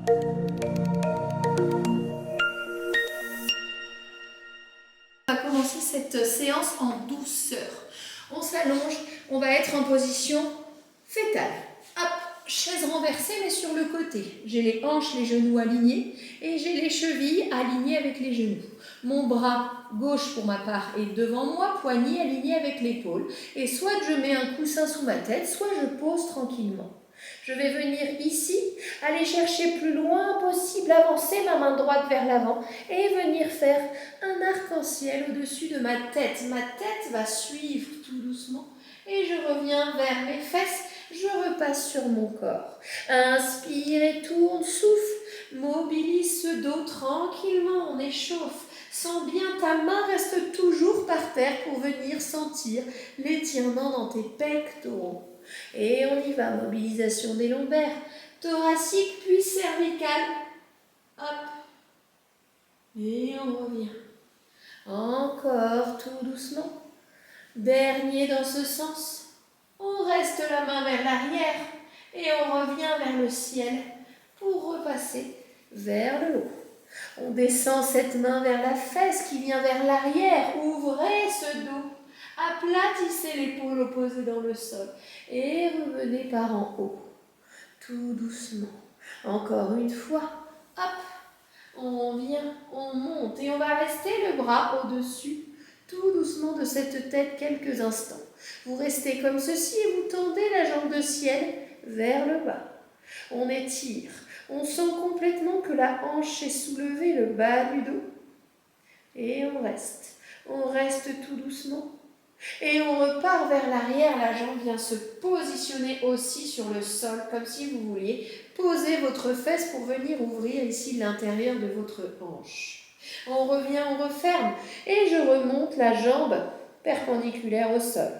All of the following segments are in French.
On va commencer cette séance en douceur. On s'allonge, on va être en position fétale. Hop, chaise renversée mais sur le côté. J'ai les hanches, les genoux alignés et j'ai les chevilles alignées avec les genoux. Mon bras gauche pour ma part est devant moi, poignet aligné avec l'épaule. Et soit je mets un coussin sous ma tête, soit je pose tranquillement. Je vais venir ici, aller chercher plus loin possible, avancer ma main droite vers l'avant et venir faire un arc-en-ciel au-dessus de ma tête. Ma tête va suivre tout doucement et je reviens vers mes fesses, je repasse sur mon corps. Inspire et tourne, souffle, mobilise ce dos tranquillement, on échauffe. Sens bien ta main reste toujours par terre pour venir sentir l'étirement dans tes pectoraux. Et on y va, mobilisation des lombaires, thoracique puis cervicale. Hop. Et on revient. Encore tout doucement. Dernier dans ce sens. On reste la main vers l'arrière et on revient vers le ciel pour repasser vers le haut. On descend cette main vers la fesse qui vient vers l'arrière. Ouvrez ce dos. Aplatissez l'épaule opposée dans le sol et revenez par en haut. Tout doucement. Encore une fois. Hop. On vient, on monte et on va rester le bras au-dessus, tout doucement de cette tête quelques instants. Vous restez comme ceci et vous tendez la jambe de ciel vers le bas. On étire. On sent complètement que la hanche est soulevée, le bas du dos. Et on reste. On reste tout doucement. Et on repart vers l'arrière. La jambe vient se positionner aussi sur le sol, comme si vous vouliez poser votre fesse pour venir ouvrir ici l'intérieur de votre hanche. On revient, on referme. Et je remonte la jambe perpendiculaire au sol.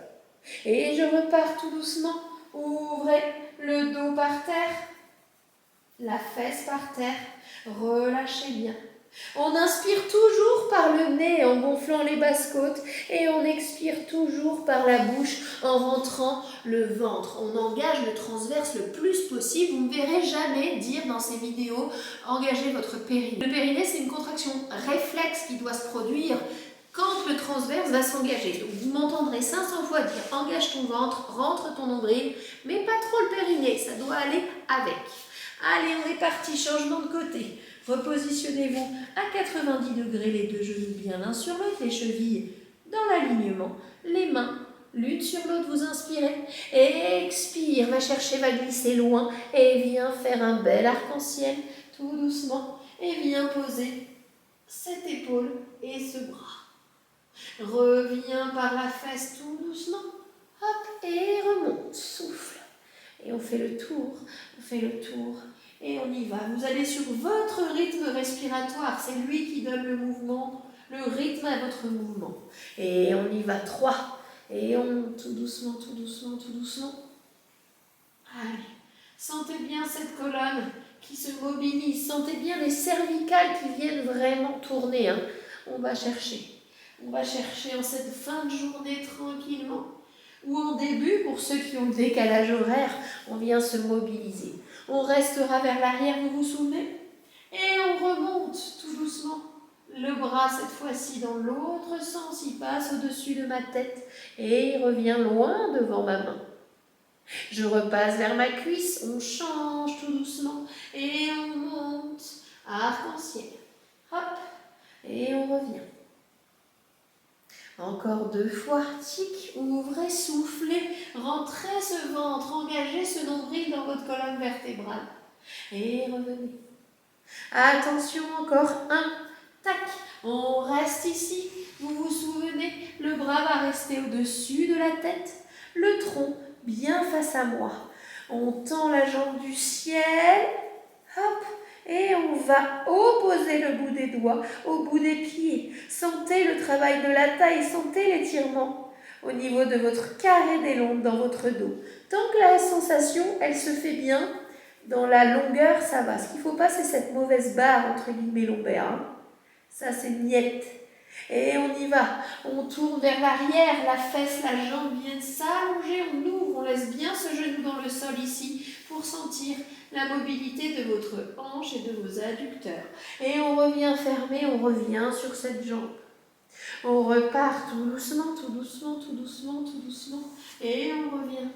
Et je repars tout doucement. Ouvrez le dos par terre. La fesse par terre, relâchez bien. On inspire toujours par le nez en gonflant les basses-côtes et on expire toujours par la bouche en rentrant le ventre. On engage le transverse le plus possible. Vous ne verrez jamais dire dans ces vidéos « engagez votre périnée ». Le périnée, c'est une contraction réflexe qui doit se produire quand le transverse va s'engager. Donc vous m'entendrez 500 fois dire « engage ton ventre, rentre ton nombril », mais pas trop le périnée, ça doit aller avec. Allez, on est parti, changement de côté. Repositionnez-vous à 90 degrés, les deux genoux bien l'un sur l'autre, les chevilles dans l'alignement, les mains l'une sur l'autre, vous inspirez. Expire, va chercher, va glisser loin et viens faire un bel arc-en-ciel, tout doucement. Et viens poser cette épaule et ce bras. Reviens par la fesse tout doucement. Hop, et remonte, souffle. Et on fait le tour, et on y va. Vous allez sur votre rythme respiratoire, c'est lui qui donne le mouvement, le rythme à votre mouvement. Et on y va, 3. Et on tout doucement, tout doucement, tout doucement. Allez, sentez bien cette colonne qui se mobilise, sentez bien les cervicales qui viennent vraiment tourner. On va chercher en cette fin de journée tranquillement. Ou en début, pour ceux qui ont le décalage horaire, on vient se mobiliser. On restera vers l'arrière, vous vous souvenez? Et on remonte tout doucement. Le bras, cette fois-ci, dans l'autre sens, il passe au-dessus de ma tête et il revient loin devant ma main. Je repasse vers ma cuisse, on change tout doucement et on monte. Arc-en-ciel. Hop, et on revient. Encore 2 fois, tic, ouvrez, soufflez, rentrez ce ventre, engagez ce nombril dans votre colonne vertébrale. Et revenez. Attention, encore 1, tac, on reste ici. Vous vous souvenez, le bras va rester au-dessus de la tête, le tronc bien face à moi. On tend la jambe du ciel, hop, et on va opposer le bout des doigts au bout des pieds. Sentez le travail de la taille, sentez l'étirement au niveau de votre carré des lombes dans votre dos. Tant que la sensation, elle se fait bien, dans la longueur, ça va. Ce qu'il ne faut pas, c'est cette mauvaise barre, entre guillemets, lombaire. Ça, c'est miette. Et on y va. On tourne vers l'arrière, la fesse, la jambe viennent s'allonger, on ouvre, on laisse bien ce genou dans le sol ici pour sentir la mobilité de votre hanche et de vos adducteurs. Et on revient fermé, on revient sur cette jambe. On repart tout doucement, tout doucement, tout doucement, tout doucement. Et on revient.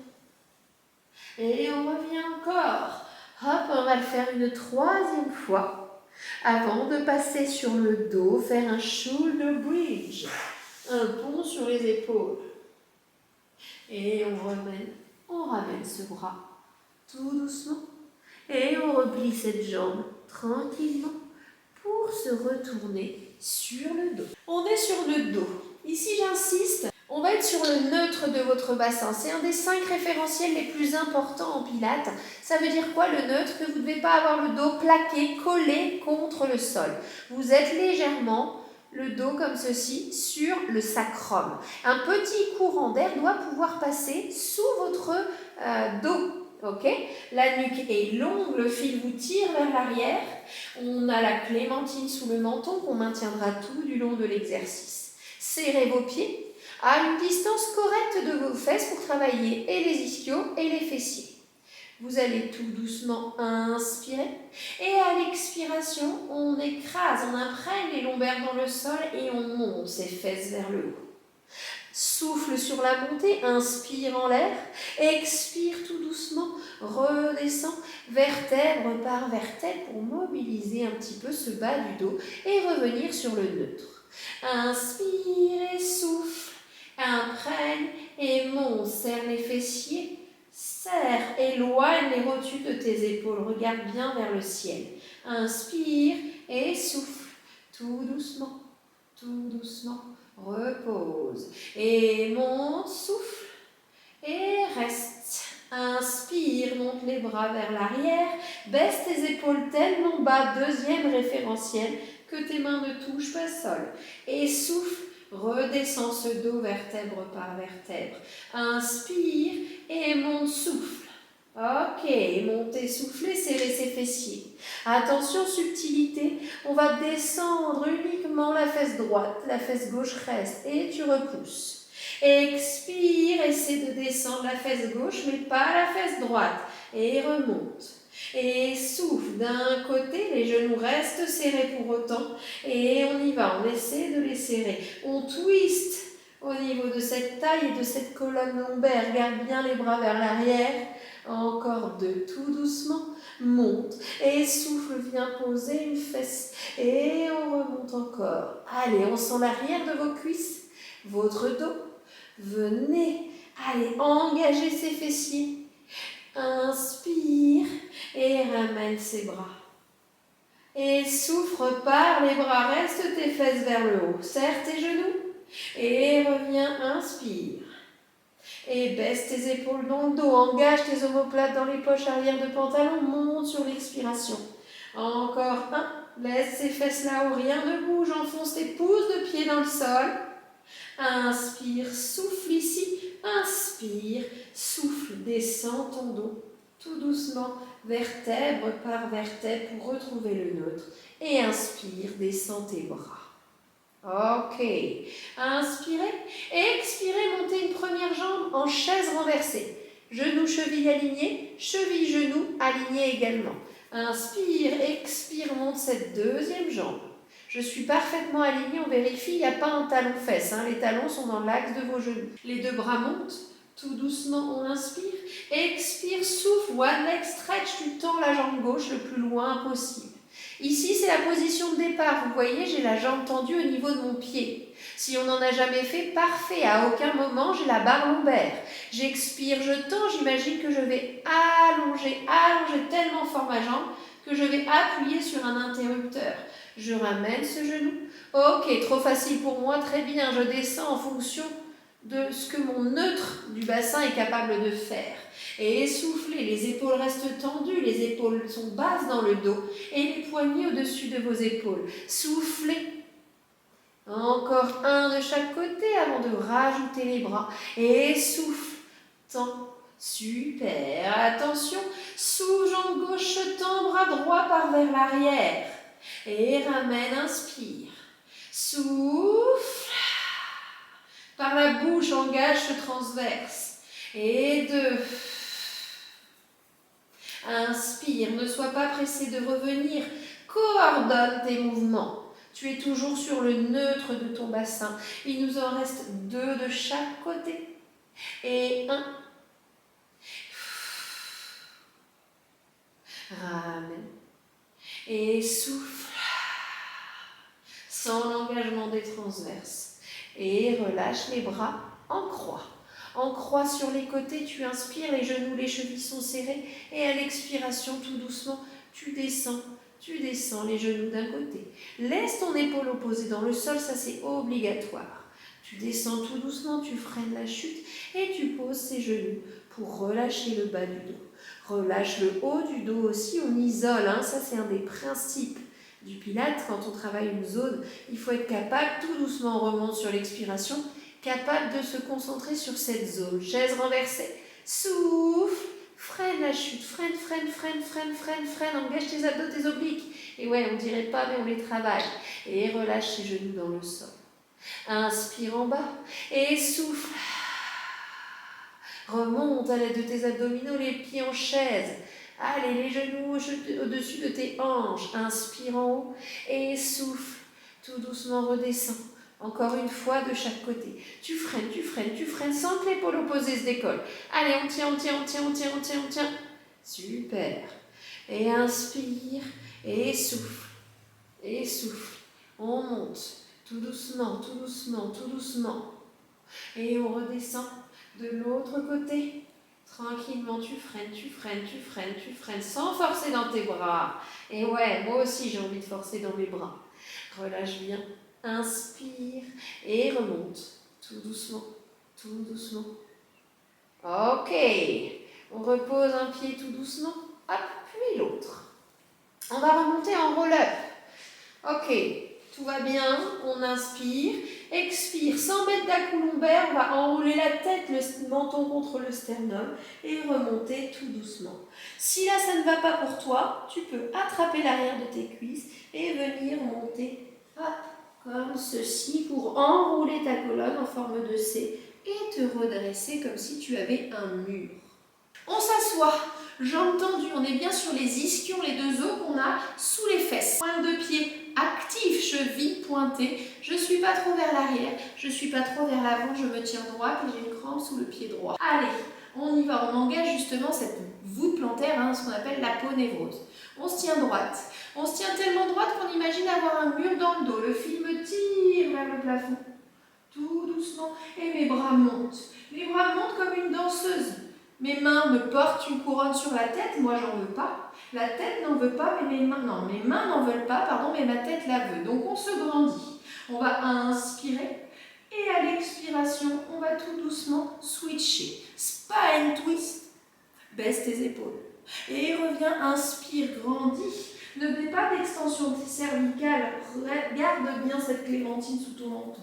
Et on revient encore. Hop, on va le faire une troisième fois. Avant de passer sur le dos, faire un shoulder bridge. Un pont sur les épaules. Et on ramène ce bras tout doucement. Et on replie cette jambe tranquillement pour se retourner sur le dos. On est sur le dos. Ici, j'insiste, on va être sur le neutre de votre bassin. C'est un des 5 référentiels les plus importants en pilates. Ça veut dire quoi le neutre? Que vous ne devez pas avoir le dos plaqué, collé contre le sol. Vous êtes légèrement le dos comme ceci sur le sacrum. Un petit courant d'air doit pouvoir passer sous votre dos. Ok, la nuque est longue, le fil vous tire vers l'arrière. On a la clémentine sous le menton qu'on maintiendra tout du long de l'exercice. Serrez vos pieds à une distance correcte de vos fesses pour travailler et les ischios et les fessiers. Vous allez tout doucement inspirer et à l'expiration, on écrase, on imprègne les lombaires dans le sol et on monte ses fesses vers le haut. Souffle sur la montée, inspire en l'air, expire tout doucement, redescend vertèbre par vertèbre pour mobiliser un petit peu ce bas du dos et revenir sur le neutre. Inspire et souffle, imprègne et monte, serre les fessiers, serre, éloigne les rotules de tes épaules, regarde bien vers le ciel. Inspire et souffle, tout doucement, repose et monte, souffle et reste. Inspire, monte les bras vers l'arrière, baisse tes épaules tellement bas, deuxième référentiel, que tes mains ne touchent pas le sol. Et souffle, redescends ce dos vertèbre par vertèbre. Inspire et monte, souffle. Ok, montez, soufflez, serrez ses fessiers. Attention, subtilité, on va descendre uniquement la fesse droite, la fesse gauche reste et tu repousses. Expire, essaie de descendre la fesse gauche mais pas la fesse droite et remonte. Et souffle d'un côté, les genoux restent serrés pour autant et on y va, on essaie de les serrer. On twist au niveau de cette taille et de cette colonne lombaire, garde bien les bras vers l'arrière. Encore 2, tout doucement, monte et souffle, viens poser une fesse et on remonte encore. Allez, on sent l'arrière de vos cuisses, votre dos. Venez, allez, engagez ses fessiers. Inspire et ramène ses bras. Et souffle par les bras, reste tes fesses vers le haut. Serre tes genoux et reviens, inspire. Et baisse tes épaules dans le dos, engage tes omoplates dans les poches arrière de pantalon, monte sur l'expiration. Encore 1, laisse ces fesses là où rien ne bouge, enfonce tes pouces de pied dans le sol. Inspire, souffle ici, inspire, souffle, descends ton dos, tout doucement, vertèbre par vertèbre pour retrouver le neutre. Et inspire, descends tes bras. Ok, inspirez, expirez, montez une première jambe en chaise renversée. Genoux, chevilles alignés, chevilles, genoux alignés également. Inspire, expire, monte cette deuxième jambe. Je suis parfaitement alignée, on vérifie, il n'y a pas un talon-fesse, les talons sont dans l'axe de vos genoux. Les deux bras montent, tout doucement on inspire, expire, souffle, one leg stretch, tu tends la jambe gauche le plus loin possible. Ici, c'est la position de départ. Vous voyez, j'ai la jambe tendue au niveau de mon pied. Si on n'en a jamais fait, parfait. À aucun moment, j'ai la barre lombaire. J'expire, je tends. J'imagine que je vais allonger tellement fort ma jambe que je vais appuyer sur un interrupteur. Je ramène ce genou. Ok, trop facile pour moi. Très bien, je descends en fonction de ce que mon neutre du bassin est capable de faire. Et soufflez, les épaules restent tendues, les épaules sont basses dans le dos et les poignets au-dessus de vos épaules. Soufflez. Encore 1 de chaque côté avant de rajouter les bras. Et souffle. Tends. Super. Attention. Sous jambe gauche, tends, bras droit par vers l'arrière. Et ramène, inspire. Souffle. Par la bouche, engage ce transverse. Et 2. Inspire, ne sois pas pressé de revenir. Coordonne tes mouvements. Tu es toujours sur le neutre de ton bassin. Il nous en reste 2 de chaque côté. Et 1. Ramène. Et souffle. Sans l'engagement des transverses. Et relâche les bras en croix. En croix sur les côtés, tu inspires, les genoux, les chevilles sont serrés. Et à l'expiration, tout doucement, tu descends les genoux d'un côté. Laisse ton épaule opposée dans le sol, ça c'est obligatoire. Tu descends tout doucement, tu freines la chute et tu poses ses genoux pour relâcher le bas du dos. Relâche le haut du dos aussi, on isole, ça c'est un des principes du Pilates. Quand on travaille une zone, il faut être capable, tout doucement on remonte sur l'expiration, capable de se concentrer sur cette zone. Chaise renversée, souffle, freine la chute, freine, engage tes abdos, tes obliques. Et ouais, on dirait pas, mais on les travaille. Et relâche tes genoux dans le sol. Inspire en bas et souffle. Remonte à l'aide de tes abdominaux, les pieds en chaise. Allez, les genoux au-dessus de tes hanches. Inspire en haut et souffle. Tout doucement redescends. Encore une fois de chaque côté. Tu freines sans que l'épaule opposée se décolle. Allez, on tient. Super. Et inspire et souffle. On monte. Tout doucement. Et on redescend de l'autre côté. Tranquillement, tu freines sans forcer dans tes bras. Et ouais, moi aussi j'ai envie de forcer dans mes bras. Relâche bien. Inspire et remonte. Tout doucement. Ok. On repose un pied tout doucement. Hop, puis l'autre. On va remonter en roll-up. Ok. Tout va bien, on inspire, expire, sans mettre d'à-coups lombaires, on va enrouler la tête, le menton contre le sternum et remonter tout doucement. Si là ça ne va pas pour toi, tu peux attraper l'arrière de tes cuisses et venir monter comme ceci pour enrouler ta colonne en forme de C et te redresser comme si tu avais un mur. On s'assoit, jambes tendues, on est bien sur les ischions, les 2 os qu'on a sous les fesses. Pointe de pied active, cheville pointée. Je ne suis pas trop vers l'arrière, je ne suis pas trop vers l'avant, je me tiens droite et j'ai une crampe sous le pied droit. Allez, on y va, on engage justement cette voûte plantaire, ce qu'on appelle l'aponévrose. On se tient droite. On se tient tellement droite qu'on imagine avoir un mur dans le dos. Le fil me tire vers le plafond. Tout doucement. Et mes bras montent. Les bras montent comme une danseuse. Mes mains me portent une couronne sur la tête, moi j'en veux pas. La tête n'en veut pas, mais mes mains n'en veulent pas, mais ma tête la veut. Donc on se grandit. On va inspirer et à l'expiration, on va tout doucement switcher. Spine twist. Baisse tes épaules. Et reviens, inspire, grandis. Ne fais pas d'extension cervicale. Garde bien cette clémentine sous ton menton.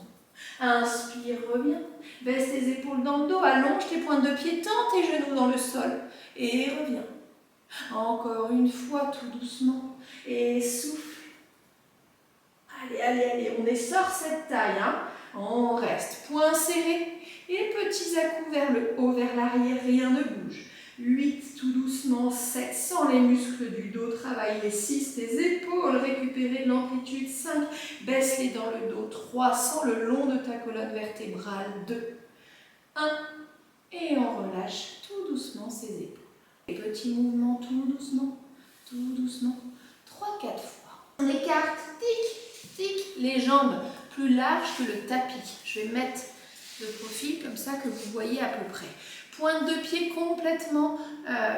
Inspire, reviens. Baisse tes épaules dans le dos. Allonge tes pointes de pied. Tends tes genoux dans le sol. Et reviens. Encore une fois, tout doucement. Et souffle. Allez. On essore cette taille. On reste. Poings serrés. Et petits à-coups vers le haut, vers l'arrière. Rien ne bouge. 8, tout doucement, 7, sans les muscles du dos, travailler 6, tes épaules, récupérer de l'amplitude, 5, baisse-les dans le dos, 3, sans le long de ta colonne vertébrale, 2, 1, et on relâche tout doucement ses épaules. Les petits mouvements tout doucement, 3, 4 fois. On écarte, tic, les jambes plus larges que le tapis. Je vais mettre de profil comme ça que vous voyez à peu près. Pointe de pied complètement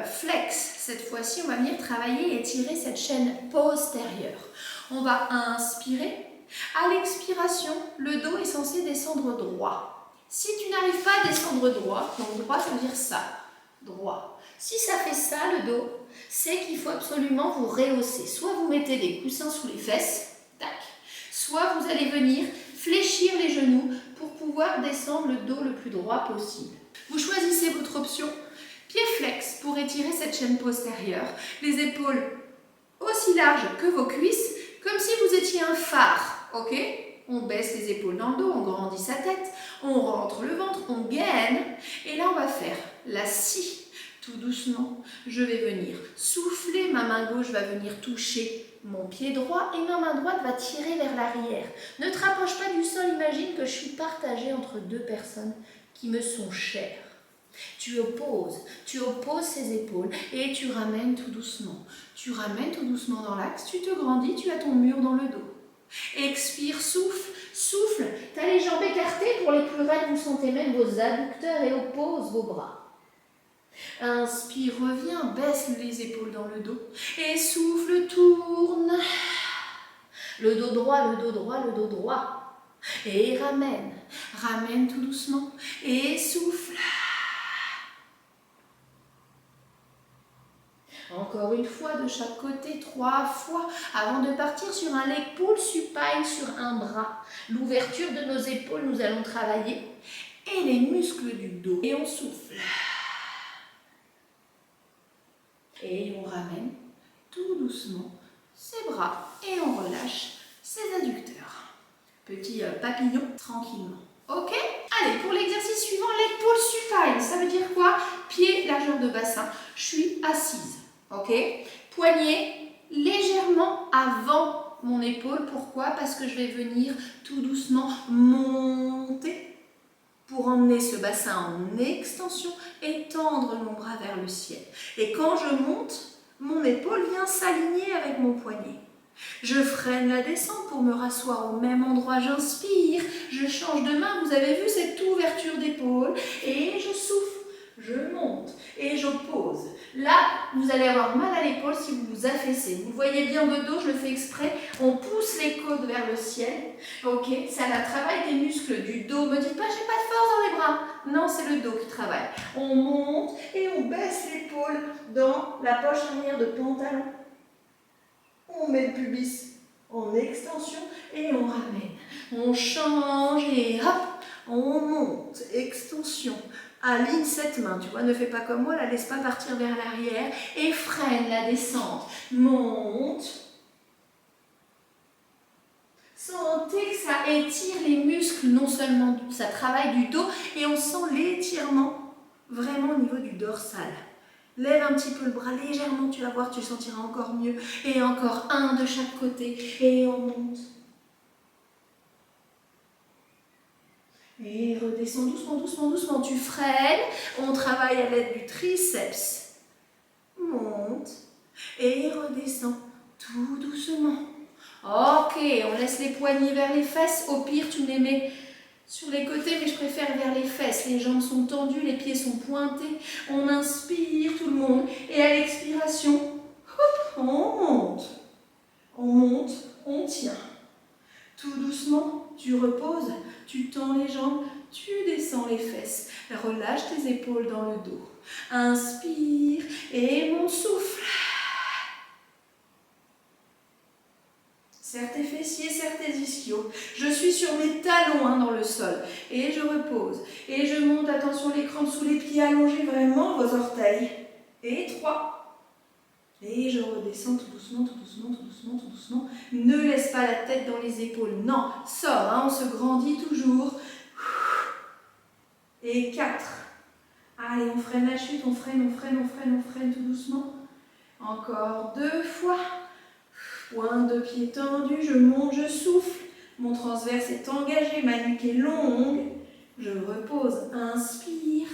flex. Cette fois-ci, on va venir travailler et étirer cette chaîne postérieure. On va inspirer. À l'expiration, le dos est censé descendre droit. Si tu n'arrives pas à descendre droit, donc droit, ça veut dire ça, droit. Si ça fait ça, le dos, c'est qu'il faut absolument vous rehausser. Soit vous mettez des coussins sous les fesses, tac. Soit vous allez venir fléchir les genoux pour pouvoir descendre le dos le plus droit possible. Vous choisissez votre option, pied flex pour étirer cette chaîne postérieure, les épaules aussi larges que vos cuisses, comme si vous étiez un phare, ok? On baisse les épaules dans le dos, on grandit sa tête, on rentre le ventre, on gaine, et là on va faire la scie, Tout doucement, je vais venir souffler, ma main gauche va venir toucher mon pied droit et ma main droite va tirer vers l'arrière. Ne te rapproche pas du sol, imagine que je suis partagée entre deux personnes qui me sont chères. Tu opposes ces épaules et tu ramènes tout doucement. Tu ramènes tout doucement dans l'axe, tu te grandis, tu as ton mur dans le dos. Expire, souffle, souffle. Tu as les jambes écartées, pour les plus raides, vous sentez même vos adducteurs et oppose vos bras. Inspire, reviens, baisse les épaules dans le dos. Et souffle, tourne. Le dos droit, le dos droit, le dos droit. Et ramène, ramène tout doucement. Et souffle. Encore une fois de chaque côté, 3 fois, avant de partir sur un leg pull supine sur un bras. L'ouverture de nos épaules, nous allons travailler. Et les muscles du dos. Et on souffle. Et on ramène tout doucement ses bras et on relâche ses adducteurs. Petit papillon, tranquillement. Ok? Allez, pour l'exercice suivant, leg pull supine. Ça veut dire quoi? Pied, largeur de bassin. Je suis assise. Ok? Poignet légèrement avant mon épaule. Pourquoi? Parce que je vais venir tout doucement monter pour emmener ce bassin en extension et tendre mon bras vers le ciel. Et quand je monte, mon épaule vient s'aligner avec mon poignet. Je freine la descente pour me rasseoir au même endroit. J'inspire, je change de main. Vous avez vu cette ouverture d'épaule et je souffle, je monte et j'oppose. Là, vous allez avoir mal à l'épaule si vous vous affaissez. Vous le voyez bien de dos, je le fais exprès. On pousse les côtes vers le ciel. Ok, c'est le travail des muscles du dos. Ne me dites pas, j'ai pas de force dans les bras. Non, c'est le dos qui travaille. On monte et on baisse l'épaule dans la poche arrière de pantalon. On met le pubis en extension et on ramène. On change et hop, on monte. Extension. Aligne cette main, tu vois, ne fais pas comme moi, la laisse pas partir vers l'arrière et freine la descente. Monte. Sentez que ça étire les muscles, non seulement ça travaille du dos, et on sent l'étirement vraiment au niveau du dorsal. Lève un petit peu le bras légèrement, tu vas voir, tu sentiras encore mieux. Et encore un de chaque côté, et on monte. Et redescends doucement, doucement, doucement. Tu freines. On travaille à l'aide du triceps. Monte. Et redescends tout doucement. Ok, on laisse les poignets vers les fesses. Au pire, tu me les mets sur les côtés, mais je préfère vers les fesses. Les jambes sont tendues, les pieds sont pointés. On inspire tout le monde. Et à l'expiration, hop, on monte. On monte, on tient. Tout doucement, tu reposes, tu tends les jambes, tu descends les fesses. Relâche tes épaules dans le dos. Inspire et mon souffle. Serre tes fessiers, serre tes ischios. Je suis sur mes talons dans le sol. Et je repose. Et je monte, attention les crampes sous les pieds, allongez vraiment vos orteils. Et 3. Et je redescends tout doucement, tout doucement, tout doucement, tout doucement. Ne laisse pas la tête dans les épaules. Non, sors, on se grandit toujours. Et 4. Allez, on freine la chute, on freine, on freine, on freine, on freine tout doucement. Encore 2 fois. Pointe de pied tendue, je monte, je souffle. Mon transverse est engagé, ma nuque est longue. Je repose, inspire.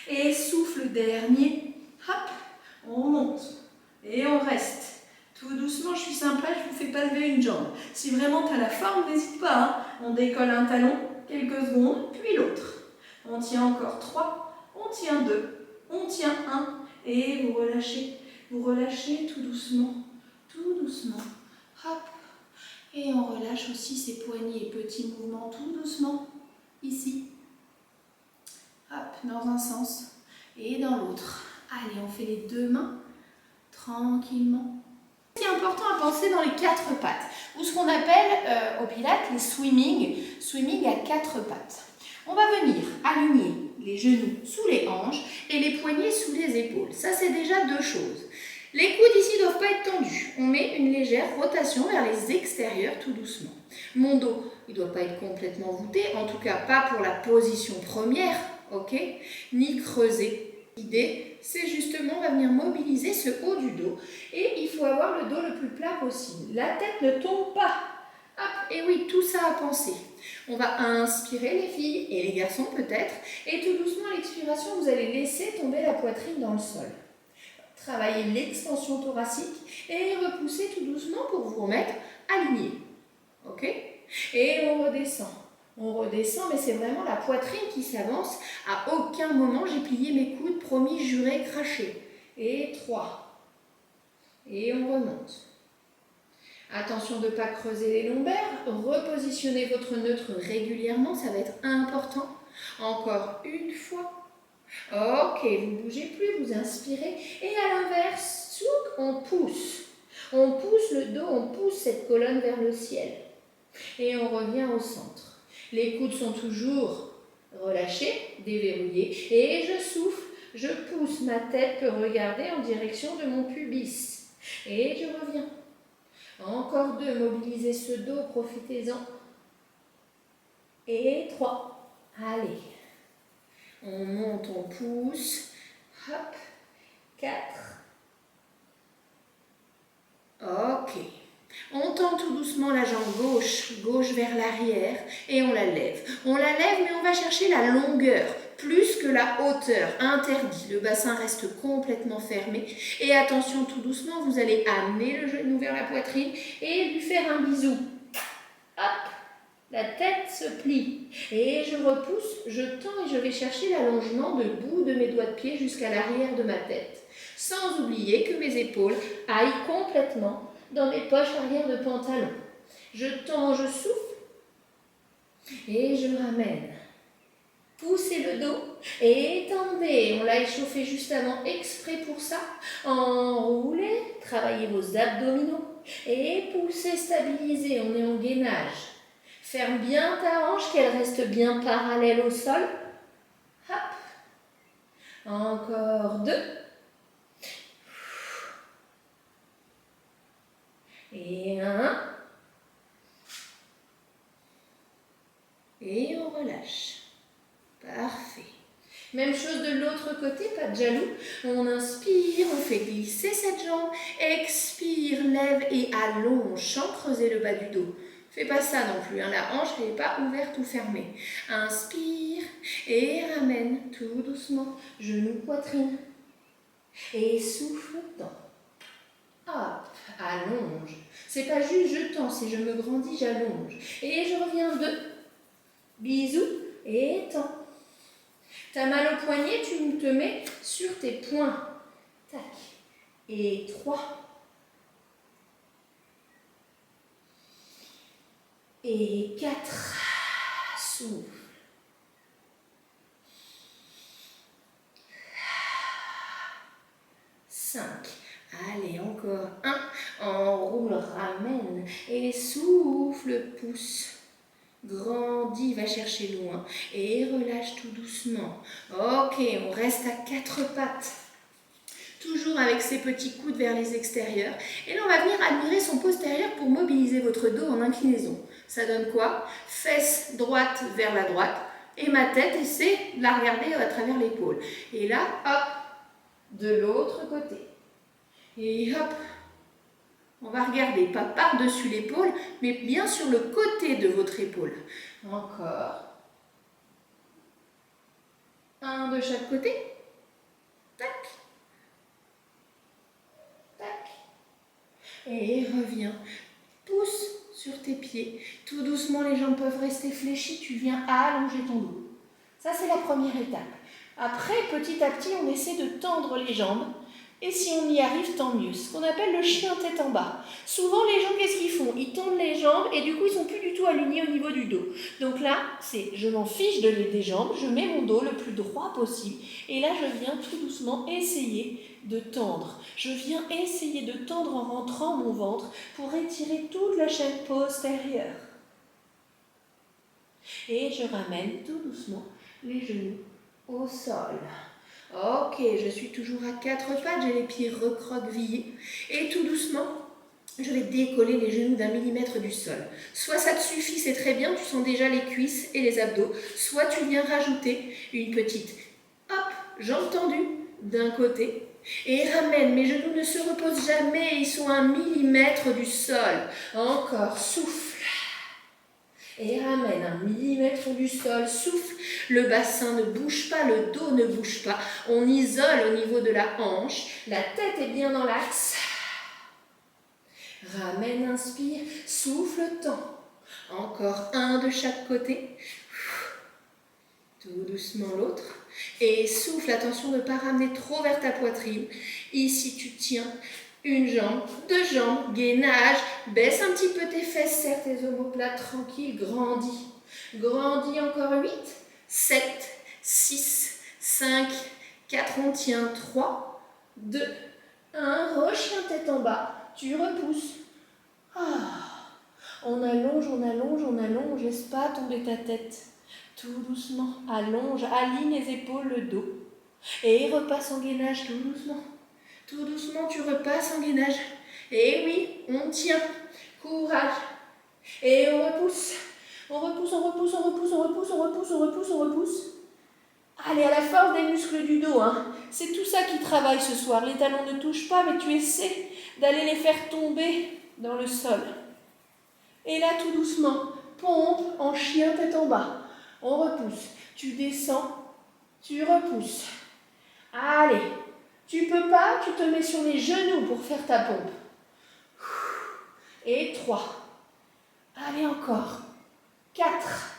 Et souffle dernier. Hop, on monte. Et on reste. Tout doucement, je suis sympa, je ne vous fais pas lever une jambe. Si vraiment tu as la forme, n'hésite pas. On décolle un talon, quelques secondes, puis l'autre. On tient encore 3, on tient 2, on tient 1. Et vous relâchez tout doucement. Tout doucement. Hop. Et on relâche aussi ses poignets. Petits mouvements tout doucement. Ici. Hop, dans un sens et dans l'autre. Allez, on fait les 2 mains. Tranquillement. C'est important à penser dans les 4 pattes, ou ce qu'on appelle au pilates les swimming à 4 pattes. On va venir aligner les genoux sous les hanches et les poignets sous les épaules. Ça, c'est déjà 2 choses. Les coudes ici ne doivent pas être tendus. On met une légère rotation vers les extérieurs tout doucement. Mon dos, il ne doit pas être complètement voûté, en tout cas pas pour la position première, ok, ni creusé. L'idée, c'est justement, on va venir mobiliser ce haut du dos et il faut avoir le dos le plus plat possible. La tête ne tombe pas. Hop, et oui, tout ça à penser. On va inspirer les filles et les garçons peut-être et tout doucement à l'expiration, vous allez laisser tomber la poitrine dans le sol. Travaillez l'extension thoracique et repoussez tout doucement pour vous remettre aligné. Ok? Et on redescend. On redescend, mais c'est vraiment la poitrine qui s'avance. À aucun moment, j'ai plié mes coudes, promis, juré, craché. Et 3. Et on remonte. Attention de ne pas creuser les lombaires. Repositionnez votre neutre régulièrement, ça va être important. Encore une fois. Ok, vous ne bougez plus, vous inspirez. Et à l'inverse, on pousse. On pousse le dos, on pousse cette colonne vers le ciel. Et on revient au centre. Les coudes sont toujours relâchés, déverrouillés. Et je souffle, je pousse, ma tête peut regarder en direction de mon pubis. Et je reviens. Encore 2, mobilisez ce dos, profitez-en. Et 3. Allez. On monte, on pousse. Hop. 4. Ok. On tend tout doucement la jambe gauche vers l'arrière et on la lève. On la lève mais on va chercher la longueur plus que la hauteur. Interdit, le bassin reste complètement fermé. Et attention, tout doucement, vous allez amener le genou vers la poitrine et lui faire un bisou. Hop, la tête se plie. Et je repousse, je tends et je vais chercher l'allongement de bout de mes doigts de pied jusqu'à l'arrière de ma tête. Sans oublier que mes épaules aillent complètement dans mes poches arrière de pantalon. Je tends, je souffle et je ramène. Poussez le dos et étendez. On l'a échauffé juste avant, exprès pour ça. Enroulez, travaillez vos abdominaux et poussez, stabilisez. On est en gainage. Ferme bien ta hanche, qu'elle reste bien parallèle au sol. Hop. Encore 2. Et 1. Et on relâche. Parfait. Même chose de l'autre côté, pas de jaloux. On inspire, on fait glisser cette jambe. Expire, lève et allonge sans creuser le bas du dos. Fais pas ça non plus, hein. La hanche n'est pas ouverte ou fermée. Inspire et ramène tout doucement. Genou, poitrine. Et souffle dans. Hop, allonge. C'est pas juste je tends, c'est je me grandis, j'allonge. Et je reviens 2. Bisous et tends. T'as mal au poignet, tu te mets sur tes poings. Tac. Et 3. Et 4. Souffle. 5. Allez, encore 1. Enroule, ramène et souffle, pousse. Grandis, va chercher loin et relâche tout doucement. Ok, on reste à 4 pattes. Toujours avec ses petits coudes vers les extérieurs. Et là, on va venir admirer son postérieur pour mobiliser votre dos en inclinaison. Ça donne quoi? Fesse droite vers la droite. Et ma tête, essaie de la regarder à travers l'épaule. Et là, hop, de l'autre côté. Et hop, on va regarder, pas par-dessus l'épaule, mais bien sur le côté de votre épaule. Encore. 1 de chaque côté. Tac. Tac. Et reviens. Pousse sur tes pieds. Tout doucement, les jambes peuvent rester fléchies. Tu viens allonger ton dos. Ça, c'est la première étape. Après, petit à petit, on essaie de tendre les jambes. Et si on y arrive, tant mieux. Ce qu'on appelle le chien tête en bas. Souvent, les gens, qu'est-ce qu'ils font? Ils tendent les jambes et du coup, ils ne sont plus du tout alignés au niveau du dos. Donc là, c'est je m'en fiche des jambes, je mets mon dos le plus droit possible. Et là, je viens tout doucement essayer de tendre. Je viens essayer de tendre en rentrant mon ventre pour étirer toute la chaîne postérieure. Et je ramène tout doucement les genoux au sol. Ok, je suis toujours à 4 pattes, j'ai les pieds recroquevillés. Et tout doucement, je vais décoller les genoux d'1 millimètre du sol. Soit ça te suffit, c'est très bien, tu sens déjà les cuisses et les abdos. Soit tu viens rajouter une petite, hop, jambe tendue, d'un côté. Et ramène, mes genoux ne se reposent jamais, ils sont à 1 millimètre du sol. Encore, souffle. Et ramène 1 millimètre du sol, souffle. Le bassin ne bouge pas, le dos ne bouge pas. On isole au niveau de la hanche. La tête est bien dans l'axe. Ramène, inspire, souffle, tend. Encore 1 de chaque côté. Tout doucement l'autre. Et souffle, attention de ne pas ramener trop vers ta poitrine. Ici, tu tiens 1 jambe, 2 jambes, gainage. Baisse un petit peu tes fesses, serre tes omoplates, tranquille, grandis. Grandis encore 8, 7, 6, 5, 4, on tient 3, 2, 1. Rechien tête en bas, tu repousses. On allonge, on allonge, on allonge. Laisse pas tomber ta tête. Tout doucement, allonge, aligne les épaules, le dos. Et repasse en gainage, tout doucement. Tout doucement, tu repasses en gainage. Et oui, on tient. Courage. Et on repousse. On repousse, on repousse, on repousse, on repousse, on repousse, on repousse, on repousse. Allez, à la force des muscles du dos. C'est tout ça qui travaille ce soir. Les talons ne touchent pas, mais tu essaies d'aller les faire tomber dans le sol. Et là, tout doucement, pompe en chien tête en bas. On repousse. Tu descends, tu repousses. Allez, tu peux pas, tu te mets sur les genoux pour faire ta pompe. Et 3. Allez, encore. 4.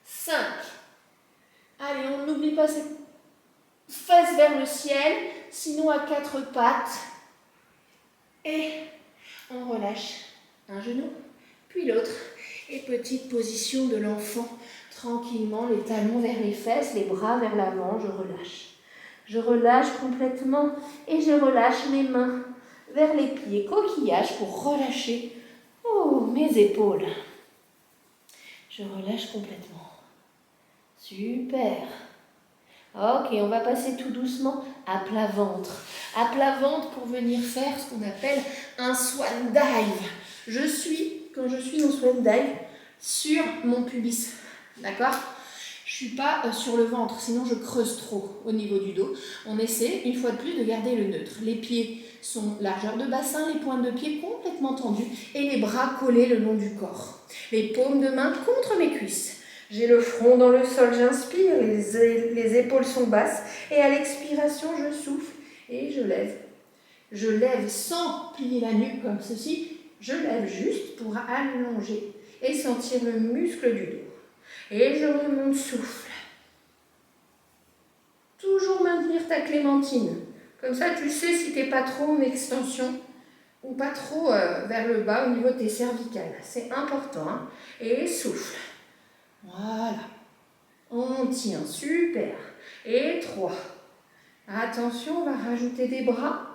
5. Allez, on n'oublie pas cette face vers le ciel, sinon à 4 pattes. Et on relâche un genou, puis l'autre. Et petite position de l'enfant, tranquillement, les talons vers les fesses, les bras vers l'avant, je relâche. Je relâche complètement et je relâche mes mains vers les pieds, coquillage pour relâcher mes épaules. Je relâche complètement. Super. Ok, on va passer tout doucement à plat ventre. À plat ventre pour venir faire ce qu'on appelle un swan dive. Quand je suis en swan dive, sur mon pubis. D'accord ? Je ne suis pas sur le ventre, sinon je creuse trop au niveau du dos. On essaie, une fois de plus, de garder le neutre. Les pieds sont largeur de bassin, les pointes de pied complètement tendues et les bras collés le long du corps. Les paumes de main contre mes cuisses. J'ai le front dans le sol, j'inspire, les épaules sont basses et à l'expiration, je souffle et je lève. Je lève sans plier la nuque comme ceci, je lève juste pour allonger et sentir le muscle du dos. Et je remonte, souffle. Toujours maintenir ta clémentine. Comme ça, tu sais si tu n'es pas trop en extension ou pas trop vers le bas au niveau de tes cervicales. C'est important. Et souffle. Voilà. On tient, super. Et 3. Attention, on va rajouter des bras.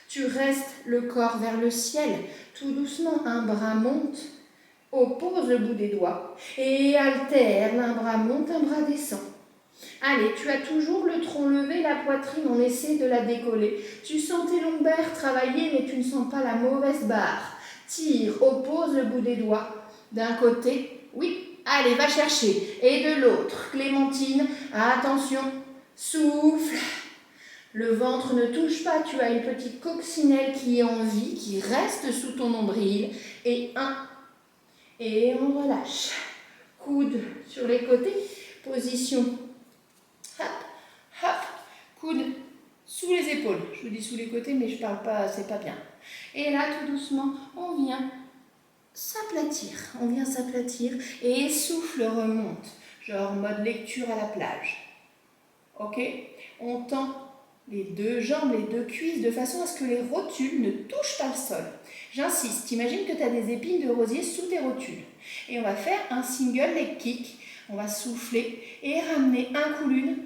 Tu restes le corps vers le ciel. Tout doucement, un bras monte. Oppose le bout des doigts. Et alterne, un bras monte, un bras descend. Allez, tu as toujours le tronc levé, la poitrine, on essaie de la décoller. Tu sens tes lombaires travailler, mais tu ne sens pas la mauvaise barre. Tire, oppose le bout des doigts. D'un côté, oui, allez, va chercher. Et de l'autre, Clémentine, attention, souffle. Le ventre ne touche pas, tu as une petite coccinelle qui est en vie, qui reste sous ton nombril. Et 1. Et on relâche. Coude sur les côtés, position. Hop, hop, coude sous les épaules. Je vous dis sous les côtés, mais je parle pas, c'est pas bien. Et là, tout doucement, on vient s'aplatir. On vient s'aplatir et souffle remonte. Genre mode lecture à la plage. Ok ? On tend les 2 jambes, les 2 cuisses, de façon à ce que les rotules ne touchent pas le sol. J'insiste, imagine que tu as des épines de rosier sous tes rotules. Et on va faire un single leg kick. On va souffler et ramener un coup l'une,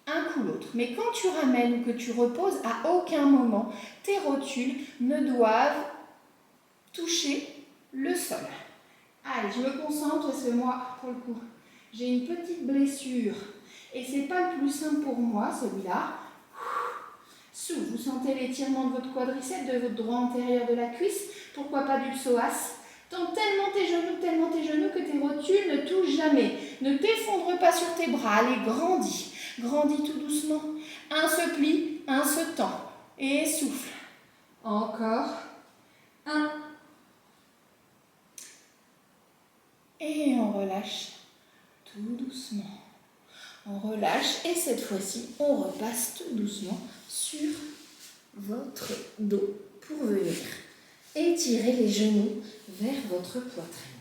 un coup l'autre. Mais quand tu ramènes ou que tu reposes, à aucun moment, tes rotules ne doivent toucher le sol. Allez, je me concentre parce que moi, pour le coup, j'ai une petite blessure. Et c'est pas le plus simple pour moi, celui-là. Souffle, vous sentez l'étirement de votre quadriceps, de votre droit antérieur de la cuisse. Pourquoi pas du psoas? Tends tellement tes genoux que tes rotules ne touchent jamais. Ne t'effondre pas sur tes bras. Allez, grandis. Grandis tout doucement. Un se plie, un se tend. Et souffle. Encore. 1. Et on relâche tout doucement. On relâche et cette fois-ci, on repasse tout doucement sur votre dos pour venir étirer les genoux vers votre poitrine.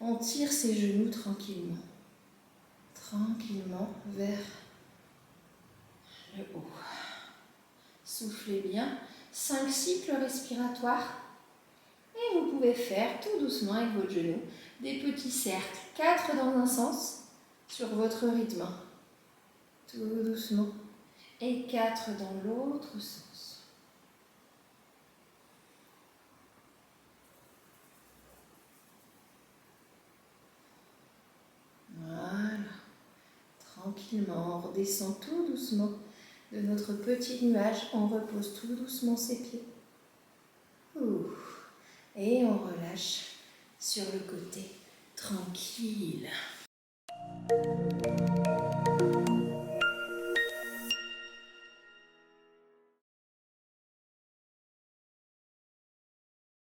On tire ses genoux tranquillement. Tranquillement vers le haut. Soufflez bien. 5 cycles respiratoires. Et vous pouvez faire tout doucement avec votre genou des petits cercles. 4 dans un sens sur votre rythme. Tout doucement. Et 4 dans l'autre sens. Voilà. Tranquillement, on redescend tout doucement de notre petit nuage. On repose tout doucement ses pieds. Et on relâche sur le côté tranquille.